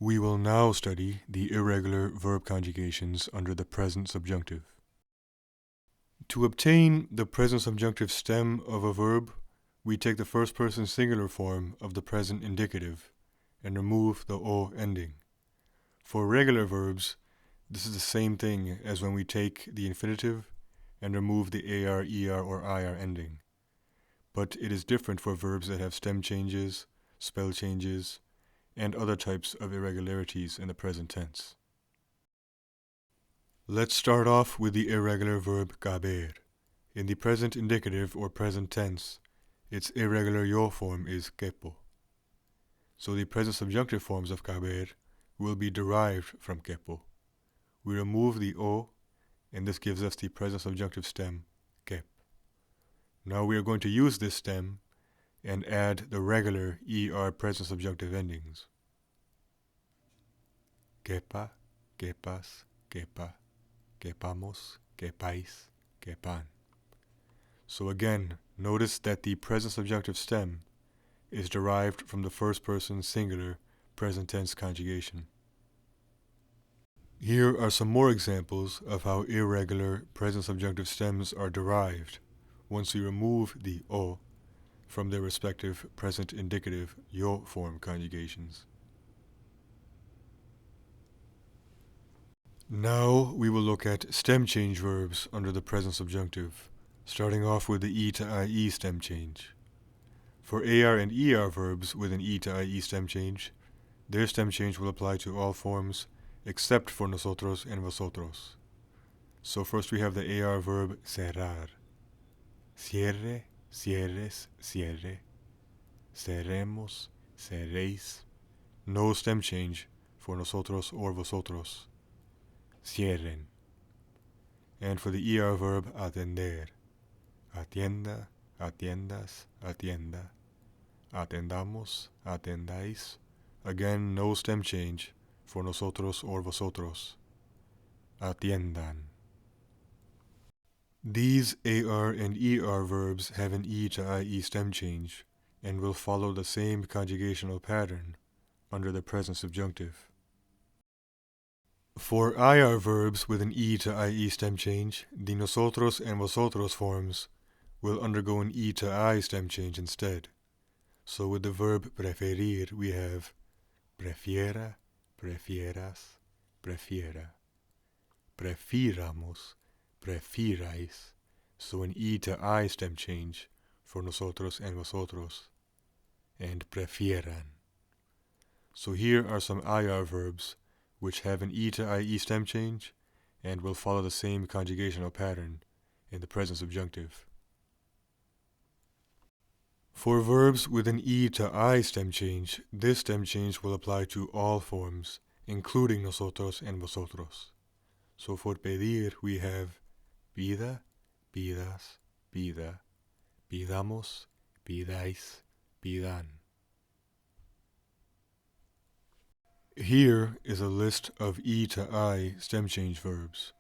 We will now study the irregular verb conjugations under the present subjunctive. To obtain the present subjunctive stem of a verb, we take the first person singular form of the present indicative and remove the o ending. For regular verbs, this is the same thing as when we take the infinitive and remove the ar, er, or ir ending. But it is different for verbs that have stem changes, spell changes, and other types of irregularities in the present tense. Let's start off with the irregular verb guir. In the present indicative or present tense, its irregular yo form is quepo. So the present subjunctive forms of guir will be derived from quepo. We remove the o, and this gives us the present subjunctive stem, quep. Now we are going to use this stem and add the regular er present subjunctive endings. Quepa, quepas, quepa, quepamos, quepais, quepan. So again, notice that the present subjunctive stem is derived from the first person singular present tense conjugation. Here are some more examples of how irregular present subjunctive stems are derived once we remove the o from their respective present indicative yo form conjugations. Now we will look at stem change verbs under the present subjunctive, starting off with the e to ie stem change. For ar and er verbs with an e to ie stem change, their stem change will apply to all forms except for nosotros and vosotros. So first we have the ar verb cerrar. Cierre, cierres, cierre. Cerremos, cerréis. No stem change for nosotros or vosotros. Cierren. And for the er verb atender. Atienda, atiendas, atienda. Atendamos, atendáis. Again, no stem change for nosotros or vosotros. Atiendan. These ar and er verbs have an e to ie stem change and will follow the same conjugational pattern under the present subjunctive. For ir verbs with an e to ie stem change, the nosotros and vosotros forms will undergo an e to I stem change instead. So with the verb preferir, we have prefiera, prefieras, prefiera. Prefiramos, prefirais. So an e to I stem change for nosotros and vosotros. And prefieran. So here are some ir verbs which have an e to ie stem change and will follow the same conjugational pattern in the present subjunctive. For verbs with an e to I stem change, this stem change will apply to all forms, including nosotros and vosotros. So for pedir, we have pida, pidas, pida, pidamos, pidáis, pidan. Here is a list of e to I stem change verbs.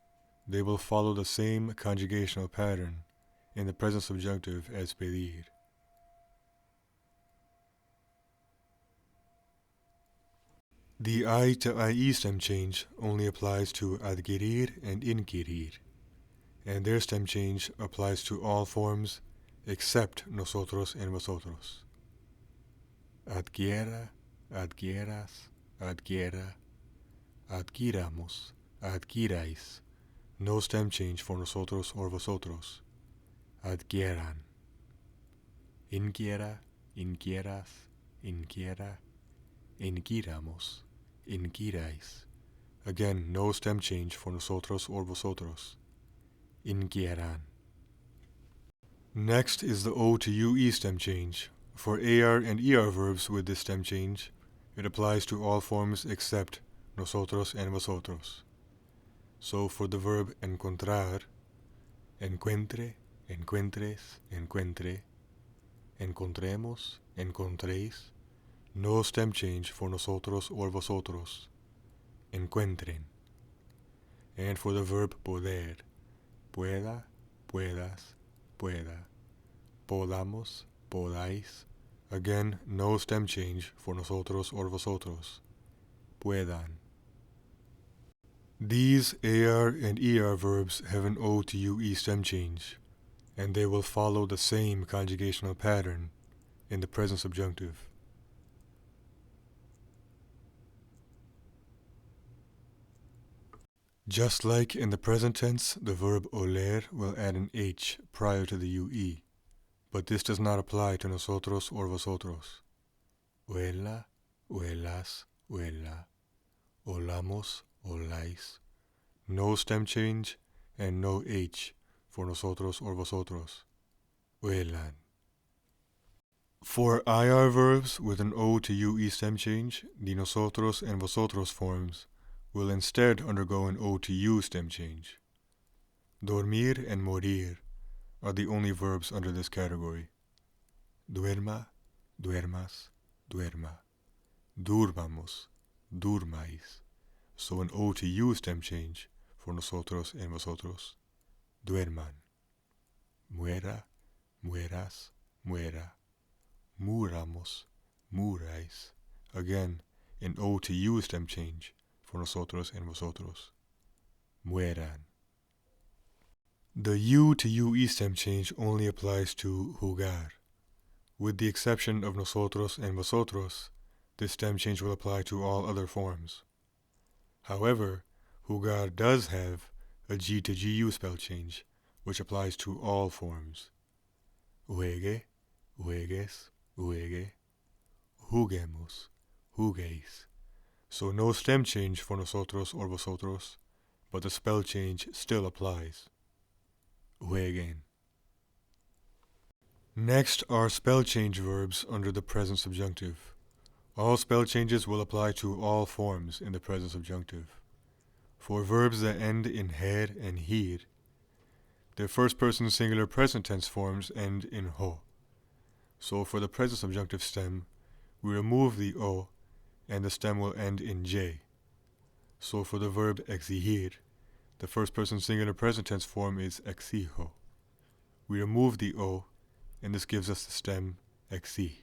They will follow the same conjugational pattern in the present subjunctive as pedir. The I to ie stem change only applies to adquirir and inquirir, and their stem change applies to all forms except nosotros and vosotros. Adquiera, adquieras, adquiera, adquiramos, adquiráis. No stem change for nosotros or vosotros. Adquieran. Inquiera, inquieras, inquiera, inquiramos, inquiráis. Again, no stem change for nosotros or vosotros. Inquieran. Next is the O to UE stem change. For AR and ER verbs with this stem change, it applies to all forms except nosotros and vosotros. So for the verb encontrar, encuentre, encuentres, encuentre, encontremos, encontréis, no stem change for nosotros or vosotros. Encuentren. And for the verb poder, pueda, puedas, pueda, podamos, podáis. Again, no stem change for nosotros or vosotros. puedan. These AR and ER verbs have an O to UE stem change, and they will follow the same conjugational pattern in the present subjunctive. Just like in the present tense, the verb oler will add an H prior to the UE, but this does not apply to nosotros or vosotros. Huela, huelas, huela. Olamos, oláis. No stem change and no H for nosotros or vosotros. Huelan. For IR verbs with an O to UE stem change, the nosotros and vosotros forms will instead undergo an O to U stem change. Dormir and morir are the only verbs under this category. Duerma, duermas, duerma. Durmamos, durmais. So an O to U stem change for nosotros and vosotros. Duerman. Muera, mueras, muera. Muramos, murais. Again, an O to U stem change for nosotros and vosotros. Mueran. The U to UE stem change only applies to jugar. With the exception of nosotros and vosotros, this stem change will apply to all other forms. However, jugar does have a G to GU spell change, which applies to all forms. Juegue, juegues, juegue. Juguemos, juguéis. So no stem change for nosotros or vosotros, but the spell change still applies. Jueguen. Next are spell change verbs under the present subjunctive. All spell changes will apply to all forms in the present subjunctive. For verbs that end in her and hir, their first person singular present tense forms end in ho. So for the present subjunctive stem, we remove the o, and the stem will end in j. So for the verb exigir, the first person singular present tense form is exijo. We remove the o, and this gives us the stem exi.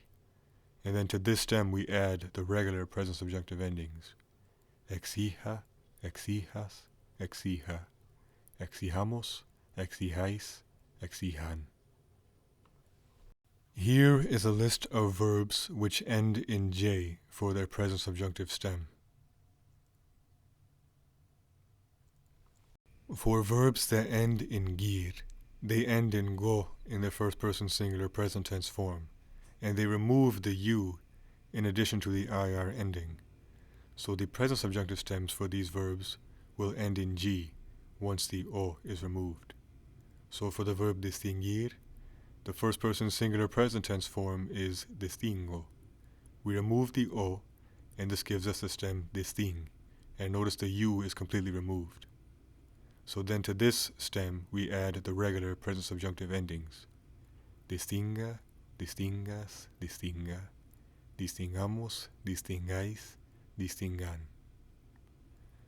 And then to this stem we add the regular present subjunctive endings. Exija, exijas, exija. Exijamos, exijáis, exijan. Here is a list of verbs which end in j for their present subjunctive stem. For verbs that end in guir, they end in go in their first person singular present tense form, and they remove the u in addition to the ir ending. So the present subjunctive stems for these verbs will end in g once the o is removed. So for the verb distinguir, the first person singular present tense form is distingo. We remove the o, and this gives us the stem disting, and notice the u is completely removed. So then to this stem we add the regular present subjunctive endings. Distinga, distingas, distinga. Distingamos, distingáis, distingan.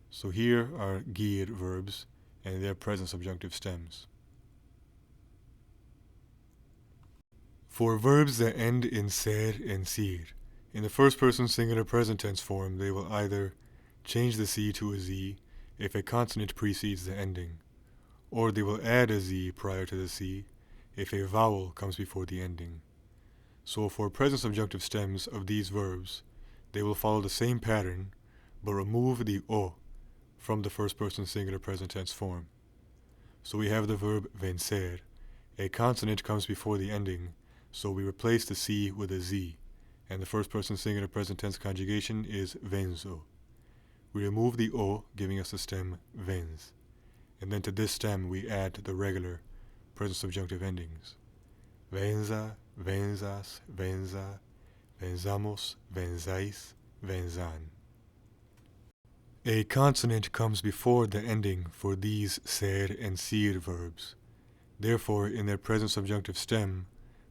So here are guir verbs and their present subjunctive stems. For verbs that end in ser and sir, in the first person singular present tense form they will either change the c to a z if a consonant precedes the ending, or they will add a z prior to the c if a vowel comes before the ending. So for present subjunctive stems of these verbs, they will follow the same pattern, but remove the o from the first person singular present tense form. So we have the verb vencer. A consonant comes before the ending, so we replace the c with a z, and the first person singular present tense conjugation is venzo. We remove the o, giving us the stem vens, and then to this stem we add the regular present subjunctive endings. Venza, venzas, venza, venzamos, venzáis, venzan. A consonant comes before the ending for these ser and sir verbs. Therefore, in their present subjunctive stem,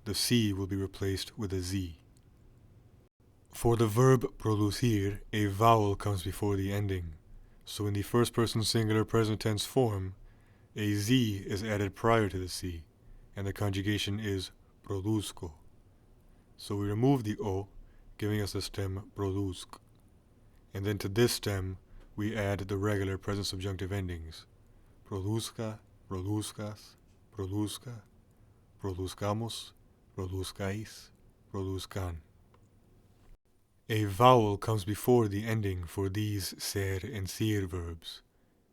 the c will be replaced with a z. For the verb producir, a vowel comes before the ending. So in the first person singular present tense form, a z is added prior to the c, and the conjugation is produzco. So we remove the o, giving us the stem produzc. and then to this stem we add the regular present subjunctive endings. Produzca, produzcas, produzca, produzcamos, produzcáis, produzcan. A vowel comes before the ending for these ser and sir verbs.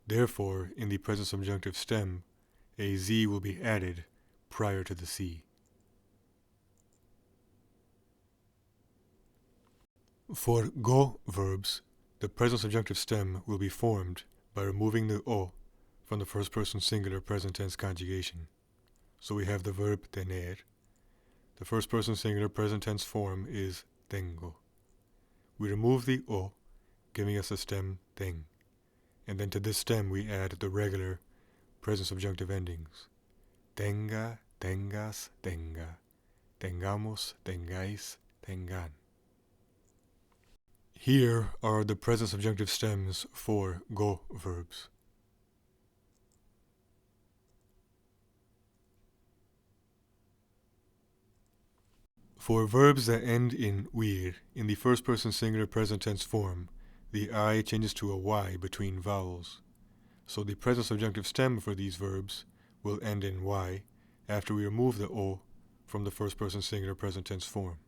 Therefore, in the present subjunctive stem, a z will be added prior to the c. For go verbs, the present subjunctive stem will be formed by removing the o from the first person singular present tense conjugation. So we have the verb tener. The first person singular present tense form is tengo. We remove the o, giving us the stem ten. And then to this stem we add the regular present subjunctive endings. Tenga, tengas, tenga. Tengamos, tengáis, tengan. Here are the present subjunctive stems for go verbs. For verbs that end in guir, in the first person singular present tense form, the I changes to a Y between vowels. So the present subjunctive stem for these verbs will end in Y after we remove the O from the first person singular present tense form.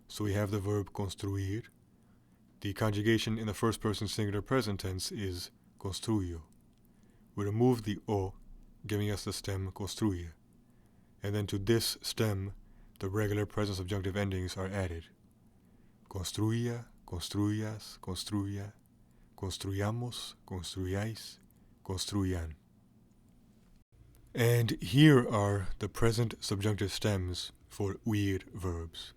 So we have the verb construir. The conjugation in the first person singular present tense is construyo. We remove the O, giving us the stem construye. And then to this stem, the regular present subjunctive endings are added. Construya, construyas, construya, construyamos, construyáis, construyan. And here are the present subjunctive stems for guir verbs.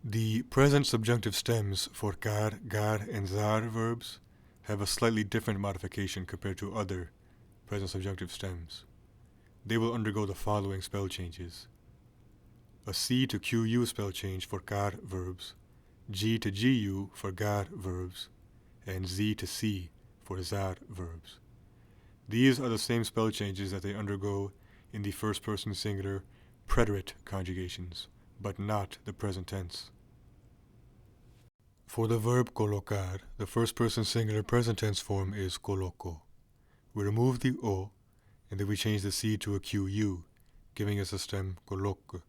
The present subjunctive stems for car, gar, and zar verbs have a slightly different modification compared to other present subjunctive stems. They will undergo the following spell changes. A C to QU spell change for car verbs, G to GU for gar verbs, and Z to C for zar verbs. These are the same spell changes that they undergo in the first person singular preterite conjugations, but not the present tense. For the verb colocar, the first person singular present tense form is coloco. We remove the O, and then we change the C to a QU, giving us the stem coloque.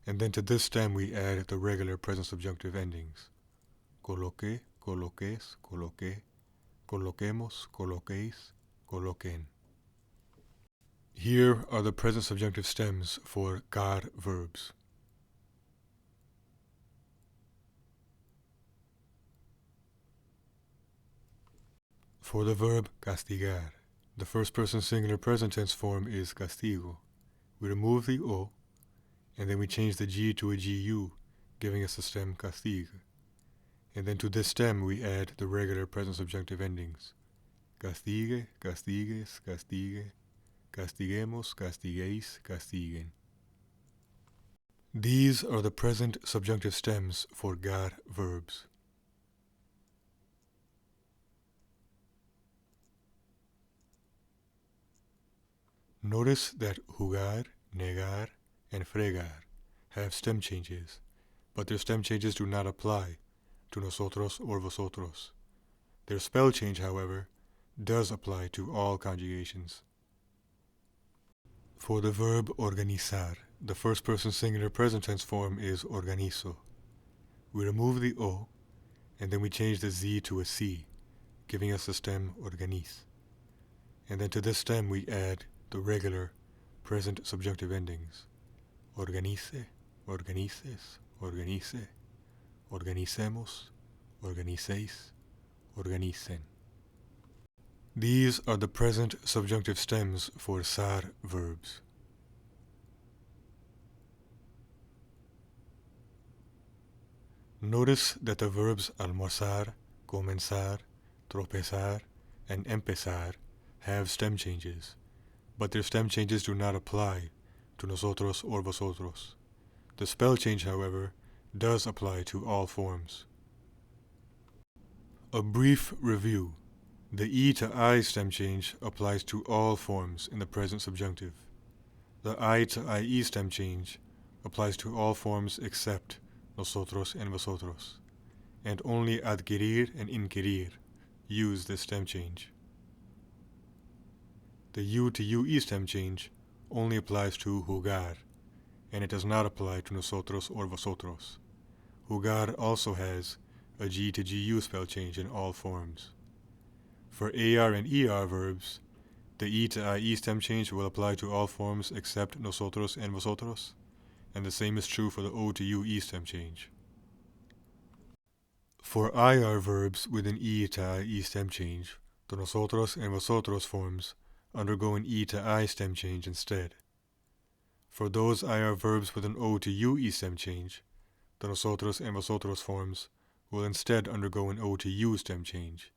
And then to this stem we add the regular present subjunctive endings. Coloque, coloques, coloque, coloquemos, coloquéis, coloquen. Here are the present subjunctive stems for car verbs. For the verb castigar, the first person singular present tense form is castigo. We remove the O, and then we change the G to a GU, giving us the stem castigue. And then to this stem we add the regular present subjunctive endings. Castigue, castigues, castigue, castiguemos, castiguéis, castiguen. These are the present subjunctive stems for gar verbs. Notice that jugar, negar, and fregar have stem changes, but their stem changes do not apply to nosotros or vosotros. Their spell change, however, does apply to all conjugations. For the verb organizar, the first person singular present tense form is organizo. We remove the O, and then we change the Z to a C, giving us the stem organiz. And then to this stem we add the regular present subjunctive endings. Organice, organices, organice, organicemos, organicéis, organicen. These are the present subjunctive stems for sar verbs. Notice that the verbs almorzar, comenzar, tropezar, and empezar have stem changes, but their stem changes do not apply to nosotros or vosotros. The spell change, however, does apply to all forms. A brief review. The E to I stem change applies to all forms in the present subjunctive. The I to IE stem change applies to all forms except nosotros and vosotros, and only adquirir and inquirir use this stem change. The U to UE stem change only applies to jugar, and it does not apply to nosotros or vosotros. Jugar also has a G to GU spell change in all forms. For AR and ER verbs, the E to IE stem change will apply to all forms except nosotros and vosotros, and the same is true for the O to UE stem change. For IR verbs with an E to IE stem change, the nosotros and vosotros forms undergo an E to I stem change instead. For those IR verbs with an O to UE stem change, the nosotros and vosotros forms will instead undergo an O to U stem change.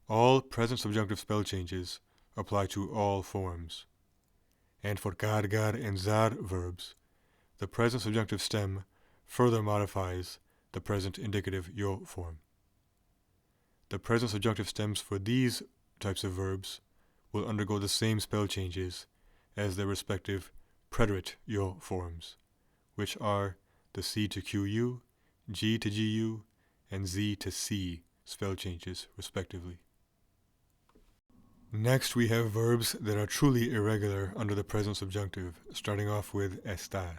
All present subjunctive spell changes apply to all forms. And for cargar and zar verbs, the present subjunctive stem further modifies the present indicative yo form. The present subjunctive stems for these types of verbs will undergo the same spell changes as their respective preterite yo forms, which are the C to QU, G to GU, and Z to C spell changes, respectively. Next, we have verbs that are truly irregular under the present subjunctive, starting off with estar.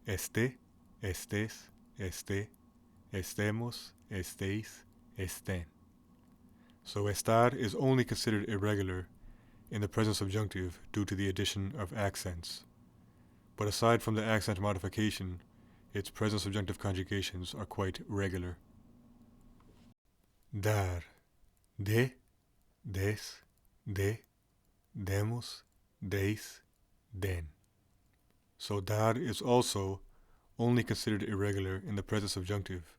Este, estés, esté, estemos, estéis, estén. So estar is only considered irregular in the present subjunctive due to the addition of accents. But aside from the accent modification, its present subjunctive conjugations are quite regular. Dar, de, des, de, demos, deis, den. So dar is also only considered irregular in the present subjunctive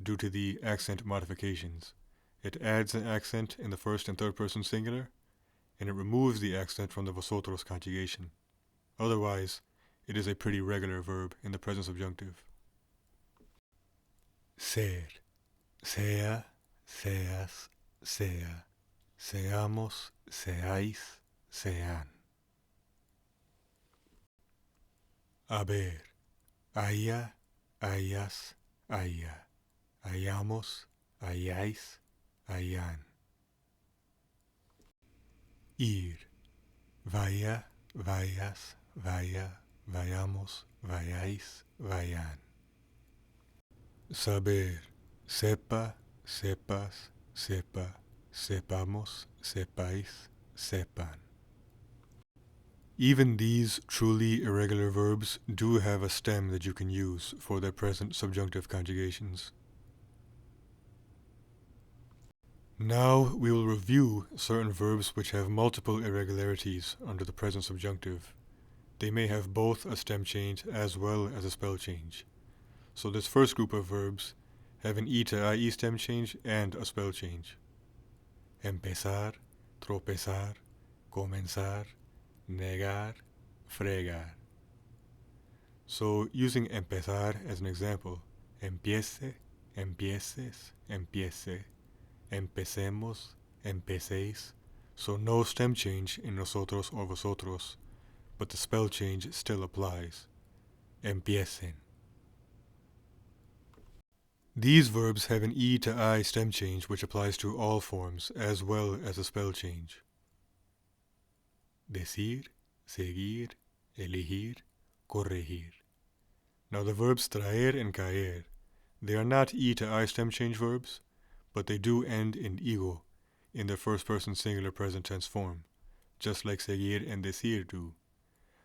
due to the accent modifications. It adds an accent in the first and third person singular, and it removes the accent from the vosotros conjugation. Otherwise, it is a pretty regular verb in the present subjunctive. Ser, sea, seas, sea, seamos, seáis, sean. Haber, haya, hayas, haya, hayamos, hayáis, hayan. Ir, vaya, vayas, vaya, vayamos, vayáis, vayan. Saber, sepa, sepas, sepa, sepamos, sepáis, sepan. Even these truly irregular verbs do have a stem that you can use for their present subjunctive conjugations. Now we will review certain verbs which have multiple irregularities under the present subjunctive. They may have both a stem change as well as a spell change. So this first group of verbs have an E to IE stem change and a spell change. Empezar, tropezar, comenzar, negar, fregar. So using empezar as an example, empiece, empieces, empiece, empecemos, empecéis. So no stem change in nosotros or vosotros, but the spell change still applies. Empiecen. These verbs have an E to I stem change which applies to all forms as well as a spell change. Decir, seguir, elegir, corregir. Now the verbs traer and caer, they are not E to I stem change verbs, but they do end in igo in their first person singular present tense form, just like seguir and decir do.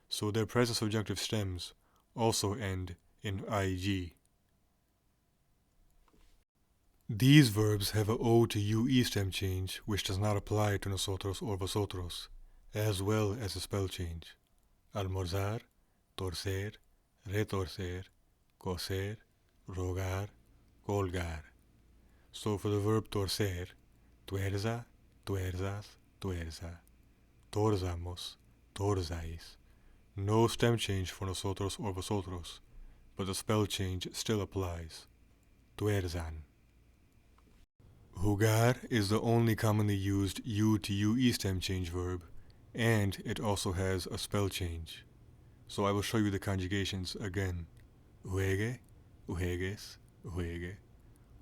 So their present subjunctive stems also end in ig. These verbs have a O to UE stem change which does not apply to nosotros or vosotros, as well as a spell change. Almorzar, torcer, retorcer, coser, rogar, colgar. So for the verb torcer, tuerza, tuerzas, tuerza. Torzamos, torzáis. No stem change for nosotros or vosotros, but the spell change still applies. Tuerzan. Jugar is the only commonly used U to UE stem change verb, and it also has a spell change. So I will show you the conjugations again. Juegue, juegues, juegue.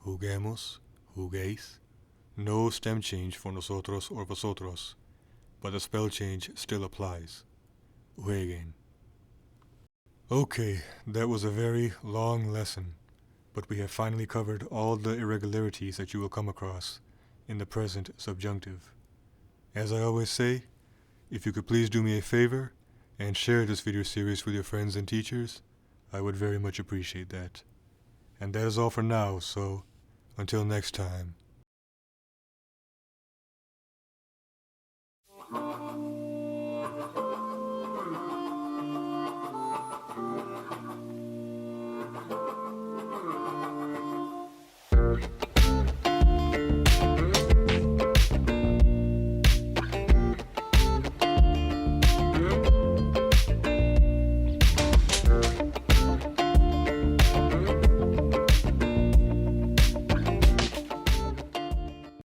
Juguemos, juguéis. No stem change for nosotros or vosotros, but the spell change still applies. Jueguen. Okay, that was a very long lesson, but we have finally covered all the irregularities that you will come across in the present subjunctive. As I always say, if you could please do me a favor and share this video series with your friends and teachers, I would very much appreciate that. And that is all for now, so until next time,